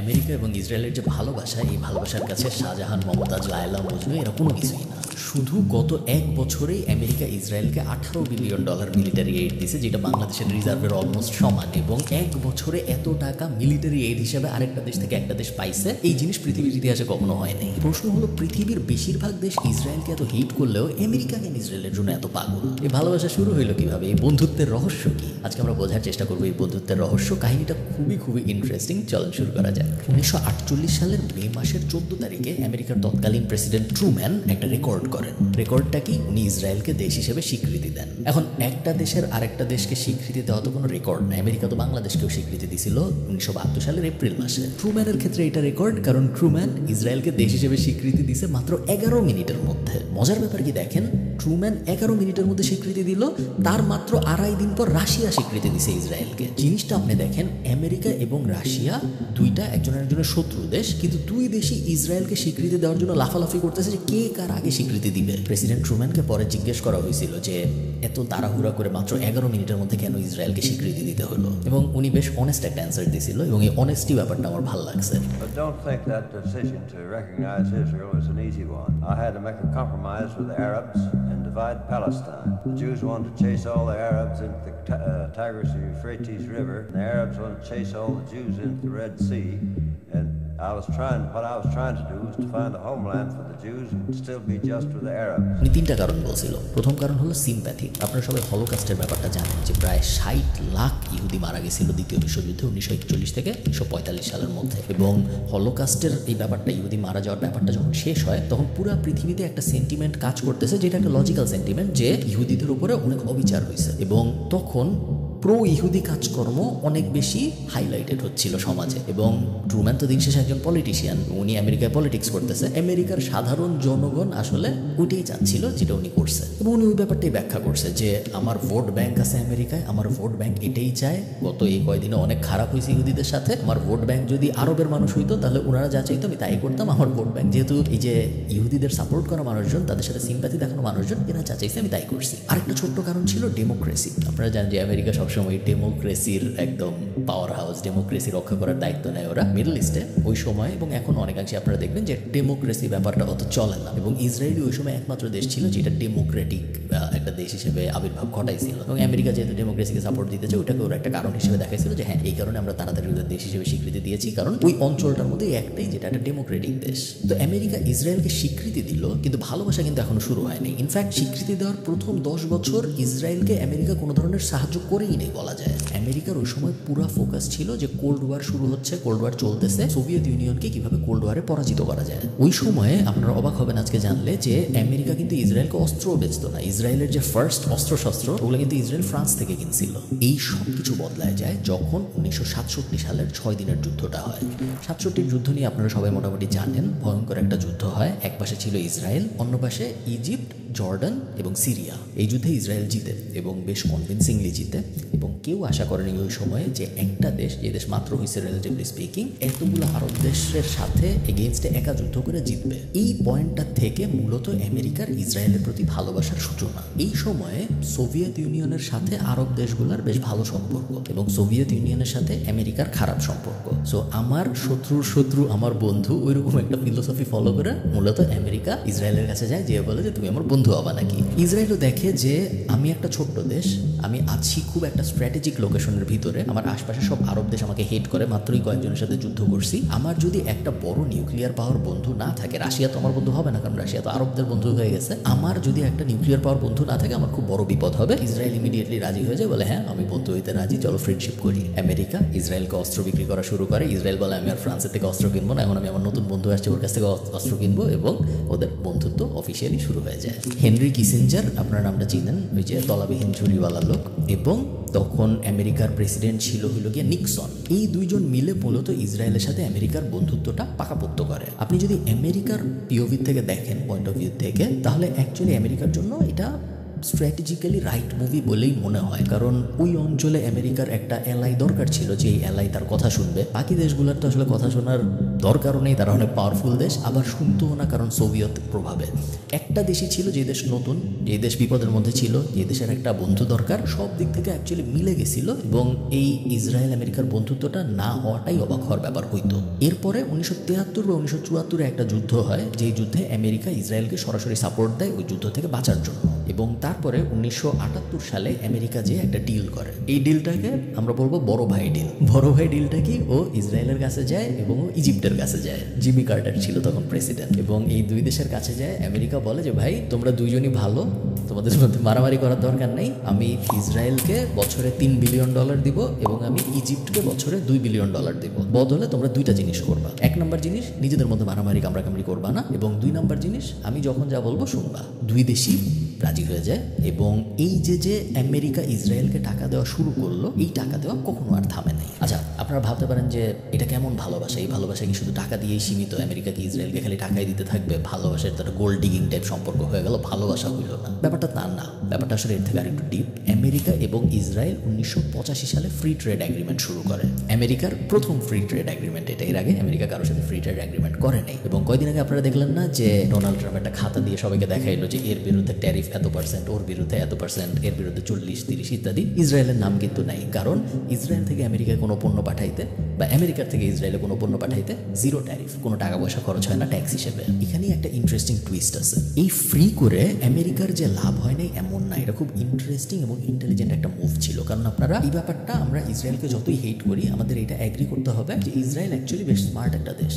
America এবং ইসরায়েলের যে ভালোবাসা, এই ভালোবাসার কাছে শাহজাহান, মমতাজ, লায়লা, মজনু এরা কোনো কিছুই না। শুধু গত এক বছরেই আমেরিকা ইসরায়েলকে $18 বিলিয়ন মিলিটারি এইড দিছে, যেটা বাংলাদেশের রিজার্ভের অলমোস্ট সমান। এবং এক বছরে এত টাকা মিলিটারি এইড হিসেবে আরেকটা দেশ থেকে একটা দেশ পাইছে, এই জিনিস পৃথিবীর ইতিহাসে কখনো হয়নি। প্রশ্ন হলো, পৃথিবীর বেশিরভাগ দেশ ইসরায়েলকে এত হেট করলেও আমেরিকা কেন ইসরায়েলের জন্য এত পাগল? এই ভালোবাসা শুরু হইলো কিভাবে? এই বন্ধুত্বের রহস্য কি? আজকে আমরা বোঝার চেষ্টা করবো এই বন্ধুত্বের রহস্য। কাহিনীটা খুবই ইন্টারেস্টিং। চলুন শুরু করা যাক। 1948 সালের মে মাসের 14 তারিখে আমেরিকার তৎকালীন প্রেসিডেন্ট ট্রুম্যান একটা রেকর্ড করেন। রেকর্ডটা কি? উনি ইসরায়েলকে দেশ হিসেবে স্বীকৃতি দেন। এখন একটা দেশের আরেকটা দেশকে স্বীকৃতি দেওয়া তো কোনো রেকর্ড না। আমেরিকা তো বাংলাদেশকেও স্বীকৃতি দিছিল 1972 সালের এপ্রিল মাসে। ট্রুম্যানের ক্ষেত্রে এটা রেকর্ড, কারণ ট্রুম্যান ইসরায়েলকে দেশ হিসেবে স্বীকৃতি দিছে মাত্র 11 মিনিটের মধ্যে। মজার ব্যাপার কি দেখেন, ট্রুম্যান 11 মিনিটের মধ্যে স্বীকৃতি দিল, তার মাত্র 2.5 দিন পর রাশিয়া স্বীকৃতি দিছে ইসরায়েলকে। জিনিসটা আপনি দেখেন, আমেরিকা এবং রাশিয়া দুইটা একজনের শত্রু দেশ, কিন্তু দুই দেশই ইসরায়েলকে স্বীকৃতি দেওয়ার জন্য লাফালাফি করতেছে যে কে কার আগে স্বীকৃতি দিবে। প্রেসিডেন্ট ট্রুম্যানকে পরে জিজ্ঞেস করা হয়েছিল যে এত তাড়াহুড়া করে মাত্র 11 মিনিটের মধ্যে কেন ইসরায়েলকে স্বীকৃতি দিতে হলো, এবং উনি বেশ অনেস্ট একটা অ্যান্সার দিয়েছিল, এবং এই অনেস্টি ব্যাপারটা আমার ভালো লাগছে। But don't think that decision to recognize Israel was an easy one. I had to make a compromise with the Arabs and divide Palestine. The Jews wanted to chase all the Arabs into the Tigris and Euphrates River, and the Arabs wanted to chase all the Jews into the Red Sea. And what I was trying to do was to find a homeland for the Jews and still be just with the Arabs. উনি 3টা কারণ বলছিল। প্রথম কারণ হলো sympathy. আপনারা সবাই হলোকাস্টের ব্যাপারটা জানেন যে প্রায় 60 লাখ ইহুদি মারা গেছিল দ্বিতীয় বিশ্বযুদ্ধে 1941 থেকে 1945 সালের মধ্যে। এবং হলোকাস্টের এই ব্যাপারটা, ইহুদি মারা যাওয়ার ব্যাপারটা যখন শেষ হয়, তখন পুরো পৃথিবীতে একটা সেন্টিমেন্ট কাজ করতেছে, যেটা একটা লজিক্যাল সেন্টিমেন্ট, যে ইহুদিদের উপরে অনেক অবিচার হয়েছে। এবং তখন প্রো ইহুদি কাজকর্ম অনেক বেশি হাইলাইটেড হচ্ছিল সমাজে। এবং ট্রুম্যান তো দিন শেষে একজন পলিটিশিয়ান, উনি আমেরিকায় পলিটিক্স করতেছে। আমেরিকার সাধারণ জনগণ আসলে ওইটাই চাচ্ছিল যেটা উনি করছে, এবং উনি ওই ব্যাপারটাই ব্যাখ্যা করছে যে আমার ভোট ব্যাংক আছে আমেরিকায়, আমার ভোট ব্যাংক এটাই চায়। গত এই কয়দিনে অনেক খারাপ হয়েছে ইহুদিদের সাথে। আমার ভোট ব্যাংক যদি আরবের মানুষ হইতো, তাহলে ওনারা যা চাইতো আমি তাই করতাম। আমার ভোট ব্যাংক যেহেতু এই যে ইহুদিদের সাপোর্ট করা মানুষজন, তাদের সাথে সিম্প্যাথি দেখানো মানুষজন, এরা যা চাইছে আমি তাই করছি। আরেকটা ছোট্ট কারণ ছিল ডেমোক্রেসি। আপনারা জানেন যে আমেরিকা সবসময় ডেমোক্রেসির একদম পাওয়ার হাউস, ডেমোক্রেসি রক্ষা করার দায়িত্ব নেয় ওরা মিডল ইস্টে ওই সময়, এবং এখন অনেকাংশে আপনারা দেখবেন যে ডেমোক্রেসি ব্যাপারটা অত চলে না। এবং ইসরায়েলি ওই সময় একমাত্র দেশ ছিল যেটা ডেমোক্রেটিক একটা দেশ হিসেবে আবির্ভাব ঘটাইছিল। এবং আমেরিকা যেহেতু ডেমোক্রেসিকে সাপোর্ট দিতেছে, ওটাকে ওরা একটা কারণ হিসেবে দেখাইছিল যে হ্যাঁ, এই কারণে আমরা তাড়াতাড়ি ওদের দেশ হিসেবে স্বীকৃতি দিয়েছি, কারণ ওই অঞ্চলটার মধ্যে একটাই যেটা একটা ডেমোক্রেটিক দেশ। তো আমেরিকা ইসরায়েলকে স্বীকৃতি দিল, কিন্তু ভালোবাসা কিন্তু এখনো শুরু হয়নি। ইনফ্যাক্ট স্বীকৃতি দেওয়ার প্রথম 10 বছর ইসরায়েলকে আমেরিকা কোনো ধরনের সাহায্য করেই নেই বলা যায়। আমেরিকার ওই সময় পুরো ফোকাস ছিল যে কোল্ড ওয়ার শুরু হচ্ছে, কোল্ড ওয়ার চলতেছে, সোভিয়েত ইউনিয়নকে কিভাবে কোল্ড ওয়ারে পরাজিত করা যায়। ওই সময়ে আপনারা অবাক হবেন আজকে জানলে যে আমেরিকা কিন্তু ইসরায়েলকে অস্ত্রও বেচতো না। ইসরায়েলের যে ফার্স্ট অস্ত্রশস্ত্র, ওগুলো কিন্তু ইসরায়েল ফ্রান্স থেকে কিনছিল। এই সব কিছু বদলায় যায় যখন 1967 সালের 6 দিনের যুদ্ধটা হয়। 67 যুদ্ধ নিয়ে আপনারা সবাই মোটামুটি জানেন। ভয়ঙ্কর একটা যুদ্ধ হয়। এক পাশে ছিল ইসরায়েল, অন্য পাশে ইজিপ্ট, জর্ডান এবং সিরিয়া। এই যুদ্ধে ইসরায়েল জিতে, এবং বেশ কনভিনসিংলি জিতে। এবং কেউ আশা করেনি ওই সময়ে যে একটা দেশ, যে দেশ মাত্র হয়েছে রিলেটিভলি স্পিকিং, এতগুলো আরব দেশের সাথে এগেইনস্টে একা যুদ্ধ করে জিতবে। এই পয়েন্টটা থেকে মূলত আমেরিকার ইসরায়েলের প্রতি ভালোবাসার সূচনা। এই সময়ে সোভিয়েত ইউনিয়নের সাথে আরব দেশগুলোর বেশ ভালো সম্পর্ক, এবং সোভিয়েত ইউনিয়নের সাথে আমেরিকার খারাপ সম্পর্ক। সো আমার শত্রুর শত্রু আমার বন্ধু, ওইরকম একটা ফিলোসফি ফলো করে মূলত আমেরিকা ইসরায়েলের কাছে যায়, যে বলে যে তুমি আমার বন্ধু হবা নাকি। ইসরায়েলও দেখে যে আমি একটা ছোট্ট দেশ, আমি আছি খুব একটা স্ট্র্যাটেজিক লোকেশনের ভিতরে, আমার আশপাশে সব আরব দেশ আমাকে হেট করে, মাত্রই কয়েকজনের সাথে যুদ্ধ করছি। আমার যদি একটা বড় নিউক্লিয়ার পাওয়ার বন্ধু না থাকে, রাশিয়া তো আমার বন্ধু হবে না, কারণ রাশিয়া তো আরবদের বন্ধু হয়ে গেছে। আমার যদি একটা নিউক্লিয়ার পাওয়ার বন্ধু না থাকে, আমার খুব বড় বিপদ হবে। ইসরায়েল ইমিডিয়েটলি রাজি হয়ে যায়, বলে হ্যাঁ আমি বন্ধু হইতে রাজি, চলো ফ্রেন্ডশিপ করি। আমেরিকা ইসরায়েলকে অস্ত্র বিক্রি করা শুরু করে। ইসরায়েল বলে আমি আর ফ্রান্সের থেকে অস্ত্র কিনবো না, এখন আমি আমার নতুন বন্ধু আসছে ওর কাছ থেকে অস্ত্র কিনবো, এবং ওদের বন্ধুত্ব অফিসিয়ালি শুরু হয়ে যায়। হেনরি কিসিঞ্জার, আপনার নামটা চিনেন, ওই যে তলাবিহীন ঝুড়িওয়ালা লোক, এবং তখন আমেরিকার প্রেসিডেন্ট ছিল হইল গিয়ে নিক্সন। এই দুইজন মিলে মূলত ইসরায়েলের সাথে আমেরিকার বন্ধুত্বটা পাকাপোক্ত করে। আপনি যদি আমেরিকার পিওভি থেকে দেখেন, পয়েন্ট অফ ভিউ থেকে, তাহলে অ্যাকচুয়ালি আমেরিকার জন্য এটা স্ট্র্যাটেজিক্যালি রাইট মুভি বলেই মনে হয়, কারণ ওই অঞ্চলে আমেরিকার একটা এলাই দরকার ছিল যে এই এলাই তার কথা শুনবে। বাকি দেশগুলোর তো আসলে কথা শোনার দরকারও নেই, তারা অনেক পাওয়ারফুল দেশ, আবার শুনতেও না, কারণ সোভিয়েত প্রভাবে। একটা দেশই ছিল যে দেশ নতুন, যে দেশ বিপদের মধ্যে ছিল, যে দেশের একটা বন্ধু দরকার, সব দিক থেকে অ্যাকচুয়ালি মিলে গেছিল এবং এই ইসরায়েল আমেরিকার বন্ধুত্বটা না হওয়াটাই অবাক হওয়ার ব্যাপার হইতো। এরপরে 1973 বা 1974 একটা যুদ্ধ হয়, যেই যুদ্ধে আমেরিকা ইসরায়েলকে সরাসরি সাপোর্ট দেয় ওই যুদ্ধ থেকে বাঁচার জন্য। এবং তারপরে 1978 সালে আমেরিকা যে একটা ডিল করে, এই ডিলটাকে আমরা বলবো বড় ভাই ডিল। বড় ভাই ডিলটা কি, ও ইসরায়েলের কাছে যায় এবং ও ইজিপ্টের কাছে যায়। জিমি কার্টার ছিল তখন প্রেসিডেন্ট, এবং এই দুই দেশের কাছে যায়। আমেরিকা বলে যে ভাই তোমরা দুইজনই ভালো, তোমাদের মধ্যে মারামারি করার দরকার নেই, আমি ইসরায়েলকে বছরে $3 বিলিয়ন দিব এবং আমি ইজিপ্টকে বছরে $2 বিলিয়ন দিব। বদলে তোমরা দুইটা জিনিস করবা। 1 নম্বর জিনিস, নিজেদের মধ্যে মারামারি কামড়াকামড়ি করবা না, এবং 2 নম্বর জিনিস, আমি যখন যা বলবো শুনবা। দুই দেশই রাজি হয়ে যায় এবং এই যে আমেরিকা ইসরায়েলকে টাকা দেওয়া শুরু করলো, এই টাকা দেওয়া কখনো আর থামে নাই। আচ্ছা, আপনারা ভাবতে পারেন যে এটা কেমন ভালোবাসা, এই ভালোবাসা কি শুধু টাকা দিয়েই সীমিত? আমেরিকা কি ইসরায়েলকে খালি টাকাই দিতে থাকবে? ভালোবাসার একটা গোল্ড ডিগিং টাইপ সম্পর্ক হয়ে গেল, ভালোবাসা হইল না? ব্যাপারটা তা না, ব্যাপারটা আসলে এর থেকে আরেকটু ডিপ। আমেরিকা এবং ইসরায়েল 1985 সালে ফ্রি ট্রেড এগ্রিমেন্ট শুরু করে। আমেরিকার প্রথম ফ্রি ট্রেড এগ্রিমেন্ট এটা। এর আগে আমেরিকা কারোর সাথে ফ্রি ট্রেড এগ্রিমেন্ট করে নাই। এবং কয়দিন আগে আপনারা দেখলেন না যে ডোনাল্ড ট্রাম্প একটা খাতা দিয়ে সবাইকে দেখাইলো যে এর বিরুদ্ধে ট্যারিফ এত%, ওর বিরুদ্ধে এত%, এর বিরুদ্ধে 40-30 ইত্যাদি। ইসরায়েলের নাম কিন্তু নাই, কারণ ইসরায়েল থেকে আমেরিকায় কোনো পণ্য পাঠাইতে বা আমেরিকার থেকে ইসরায়েলে কোনো পণ্য পাঠাইতে 0 ট্যারিফ, কোনো টাকা পয়সা খরচ হয় না ট্যাক্স হিসেবে। এখানেই একটা ইন্টারেস্টিং টুইস্ট আছে। এই ফ্রি করে আমেরিকার যে লাভ হয় নাই এমন না, এটা খুব ইন্টারেস্টিং এবং ইন্টেলিজেন্ট একটা মুভ ছিল। কারণ আপনারা এই ব্যাপারটা, আমরা ইসরায়েলকে যতই হেট করি, আমাদের এটা অ্যাগ্রি করতে হবে যে ইসরায়েল অ্যাকচুয়ালি বেশ স্মার্ট একটা দেশ।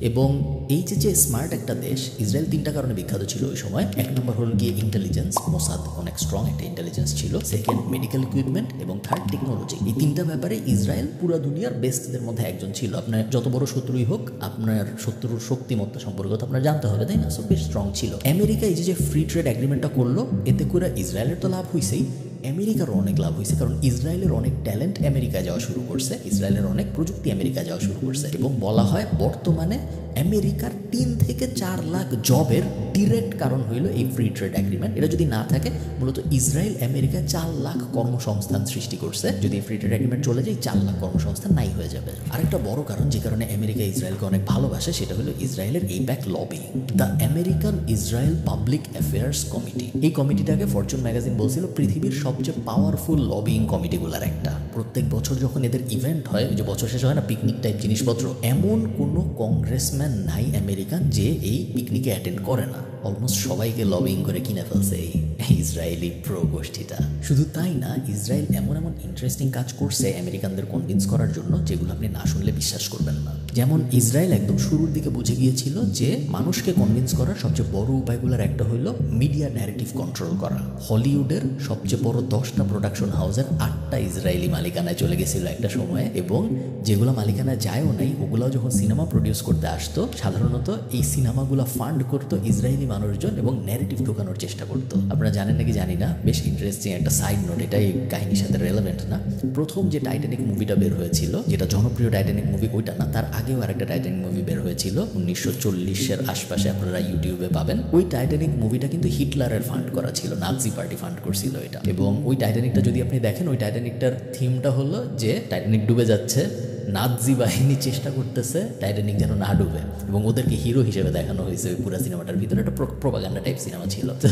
এবং এই যে স্মার্ট একটা দেশ, ইসরায়েল 3টা কারণে বিখ্যাত ছিল ওই সময়। 1 নম্বর হল গিয়ে ইন্টেলিজেন্স, মোসাদ অনেক স্ট্রং একটা ইন্টেলিজেন্স ছিল। 2nd মেডিকেল ইকুইপমেন্ট, এবং 3rd টেকনোলজি। এই 3টা ব্যাপারে ইসরায়েল পুরো দুনিয়ার বেস্টদের মধ্যে একজন ছিল। আপনার যত বড় শত্রুই হোক, আপনার শত্রুর শক্তিমত্তা সম্পর্কে তো আপনার জানতে হবে, তাই না? সো বেশ স্ট্রং ছিল। আমেরিকা এই যে ফ্রি ট্রেড এগ্রিমেন্টটা করলো, এতে করে ইসরায়েলের তো লাভ হয়েছেই, আমেরিকারও অনেক লাভ হয়েছে, কারণ ইসরায়েলের অনেক ট্যালেন্ট আমেরিকা যাওয়া শুরু করছে, ইসরায়েলের অনেক প্রযুক্তি আমেরিকা যাওয়া শুরু করছে। এবং বলা হয় বর্তমানে আমেরিকার 3 থেকে 4 লাখ জবের ডিরেক্ট কারণ হইল এই ফ্রি ট্রেড এগ্রিমেন্ট। এটা যদি না থাকে, মূলত ইসরায়েল আমেরিকা 4 লাখ কর্মসংস্থান সৃষ্টি করছে। যদি এই ফ্রি ট্রেড এগ্রিমেন্ট চলে যায়, 4 লাখ কর্মসংস্থান নাই হয়ে যাবে। আরেকটা বড় কারণ যে কারণে আমেরিকা ইসরায়েলকে অনেক ভালোবাসে, সেটা হলো ইসরায়েলের AIPAC lobby, the American Israel public affairs committee. এই কমিটিটাকে ফরচুন ম্যাগাজিন বলছিল পৃথিবীর সবচেয়ে পাওয়ারফুল লবিং কমিটিগুলোর একটা। প্রত্যেক বছর যখন এদের ইভেন্ট হয়, যে বছর শেষে হয় না পিকনিক টাইপ জিনিসপত্র, এমন কোনো কংগ্রেসম্যান নাই আমেরিকান যে এই পিকনিকে অ্যাটেন্ড করে না। অলমোস্ট সবাইকে লবিং করে কিনে ফেলছে এই ইসরায়েলি প্রো গোষ্ঠীটা। শুধু তাই না, ইসরায়েল এমন ইন্টারেস্টিং কাজ করছে আমেরিকানদের কনভিন্স করার জন্য, যেগুলো আপনি না শুনলে বিশ্বাস করবেন না। যেমন ইসরায়েল একদম শুরুর দিকে বুঝে গিয়েছিল যে মানুষকে কনভিন্স করার সবচেয়ে বড় উপায়গুলোর একটা হলো মিডিয়া ন্যারেটিভ কন্ট্রোল করা। হলিউডের সবচেয়ে বড় 10টা প্রোডাকশন হাউসের 8টা ইসরায়েলি মালিকানায় চলে গেছিল একটা সময়ে, এবং যেগুলো মালিকানায় যায়ও নাই, ওগুলাও যখন সিনেমা প্রডিউস করতে আসতো, সাধারণত এই সিনেমাগুলো ফান্ড করতো ইসরায়েলি মানুষজন এবং ন্যারেটিভ ঢোকানোর চেষ্টা করতো। আপনারা জানেন নাকি জানি না, বেশ ইন্টারেস্টিং একটা সাইড নোট, এটা এই কাহিনীর সাথে রেলেভেন্ট না। প্রথম যে টাইটানিক মুভিটা বের হয়েছিল, যেটা জনপ্রিয় টাইটানিক মুভি, ওইটা না, তার আগেও আরেকটা টাইটানিক মুভি বের হয়েছিল 1940-এর আশপাশে, আপনারা ইউটিউবে পাবেন। ওই টাইটানিক মুভিটা কিন্তু হিটলারের ফান্ড করা ছিল, নাজি পার্টি ফান্ড করছিল এটা। এবং ওই টাইটানিকটা যদি আপনি দেখেন, ওই টাইটানিকটার থিমটা হলো যে টাইটানিক ডুবে যাচ্ছে, নাজি বাহিনী চেষ্টা করতেছে টাইটানিক যেন না ডুবে, এবং ওদেরকে হিরো হিসেবে দেখানো হয়েছে ওই পুরো সিনেমাটার ভিতরে। একটা প্রোপাগান্ডা টাইপ সিনেমা ছিল। তো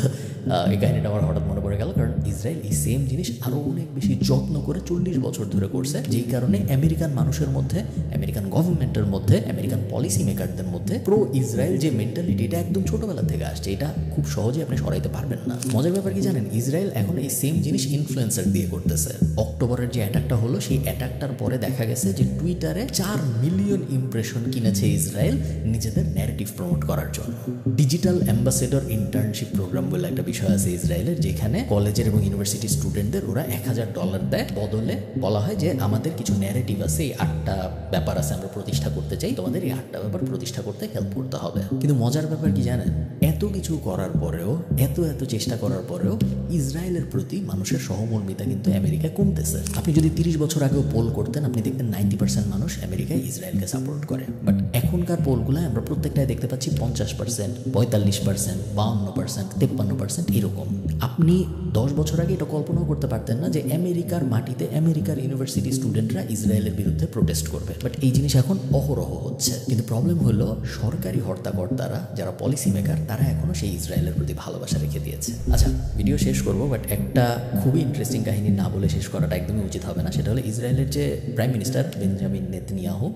এই কাহিনীটা আমার হঠাৎ মনে পড়ে গেল, কারণ ইসরায়েল এই সেম জিনিস আরও অনেক বেশি যত্ন করে 40 বছর ধরে করছে, যেই কারণে আমেরিকান মানুষের মধ্যে, আমেরিকান গভর্নমেন্টের মধ্যে, আমেরিকান পলিসি মেকারদের মধ্যে প্রো ইসরায়েল যে মেন্টালিটি, এটা একদম ছোটবেলা থেকে আসছে। এটা খুব সহজে আপনি সরাইতে পারবেন না। মজার ব্যাপার কি জানেন, ইসরায়েল এখন এই সেম জিনিস ইনফ্লুয়েন্সার দিয়ে করতেছে। অক্টোবরের যে অ্যাটাকটা হলো, সেই অ্যাটাকটার পরে দেখা গেছে যে টুইটারে 4 মিলিয়ন ইমপ্রেশন কিনেছে ইসরায়েল নিজেদের ন্যারেটিভ প্রমোট করার জন্য। ডিজিটাল অ্যাম্বাসেডর ইন্টার্নশিপ প্রোগ্রাম বলে একটা বিষয় আছে ইসরায়েলের, যেখানে কলেজের এবং ইউনিভার্সিটি স্টুডেন্টদের ওরা $1000 দেয়, বদলে বলা হয় যে আমাদের কিছু ন্যারেটিভ আছে, এই 8টা ব্যাপার আছে আমরা প্রতিষ্ঠা করতে চাই, তোমাদের এই 8টা ব্যাপার প্রতিষ্ঠা করতে হেল্প করতে হবে। কিন্তু মজার ব্যাপার কি জানেন, এত কিছু করার পরেও, এত চেষ্টা করার পরেও ইসরায়েলের প্রতি মানুষের সহমর্মিতা কিন্তু আমেরিকা কমতেছে। আপনি যদি 30 বছর আগেও পোল করতেন, আপনি দেখতেন 90% মানুষ আমেরিকায় ইসরায়েলকে সাপোর্ট করে। বাট এখনকার পোলগুলোয় আমরা প্রত্যেকটায় দেখতে পাচ্ছি 50%, 45%, 52%, 53% এরকম। আপনি 10 বছর আগে এটা কল্পনাও করতে পারতেন না যে আমেরিকার মাটিতে আমেরিকার ইউনিভার্সিটি স্টুডেন্টরা ইসরায়েলের বিরুদ্ধে প্রোটেস্ট করবে, বাট এই জিনিস এখন অহরহ হচ্ছে। কিন্তু প্রবলেম হলো সরকারি হর্তাকর্তারা যারা পলিসি মেকার তারা এখনো সেই ইসরায়েলের প্রতি ভালোবাসা রেখে দিয়েছে। আচ্ছা, ভিডিও শেষ করবো, বাট একটা খুবই ইন্টারেস্টিং কাহিনী না বলে শেষ করাটা একদমই উচিত হবে না। সেটা হলো ইসরায়েলের যে প্রাইম মিনিস্টার বেঞ্জামিন নেতানিয়াহু,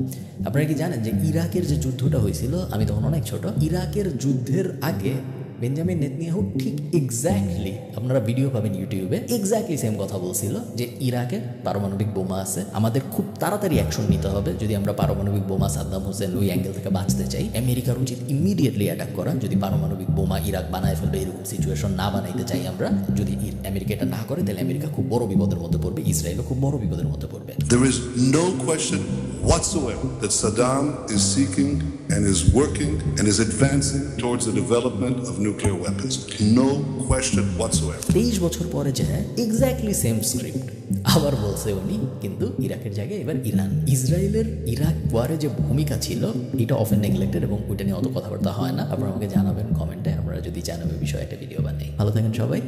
আপনারা কি জানেন যে ইরাকের যে যুদ্ধটা হয়েছিল, আমি তখন অনেক ছোট, ইরাকের যুদ্ধের আগে বেঞ্জামিন নেতানিয়াহু ঠিক এক্স্যাক্টলি, আপনারা ভিডিও পাবেন ইউটিউবে, এক্স্যাক্টলি সেম কথা বলছিল যে ইরাকে পারমাণবিক বোমা আছে, আমাদের খুব তাড়াতাড়ি অ্যাকশন নিতে হবে যদি আমরা পারমাণবিক বোমা সাদ্দাম হোসেন ওই অ্যাঙ্গেল থেকে বাঁচতে চাই। আমেরিকার উচিত ইমিডিয়েটলি অ্যাটাক করা যদি পারমাণবিক বোমা ইরাক বানায় ফেলবে, এরকম সিচুয়েশন না বানাইতে চাই আমরা। যদি আমেরিকা এটা না করে তাহলে আমেরিকা খুব বড় বিপদের মধ্যে পড়বে, ইসরায়েলও খুব বড় বিপদের মধ্যে পড়বে। There is no question whatsoever that Saddam is seeking and is working and is advancing towards the development of nuclear weapons. No question whatsoever. 23 বছর পরে যে এক্স্যাক্টলি সেম স্ক্রিপ্ট আবার বলছে উনি, কিন্তু ইরাকের জায়গায় এবার ইরান। ইসরায়েলের ইরাক ওয়ারে যে ভূমিকা ছিল এটা অফেন নেগলেক্টেড এবং ওইটা নিয়ে অত কথাবার্তা হয় না। আপনারা আমাকে জানাবেন কমেন্টে, আপনারা যদি জানাবেন বিষয়ে একটা ভিডিও বানাই। ভালো থাকেন সবাই,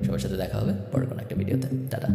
সবার সাথে দেখা হবে পরে কোনো একটা ভিডিওতে। টাটা।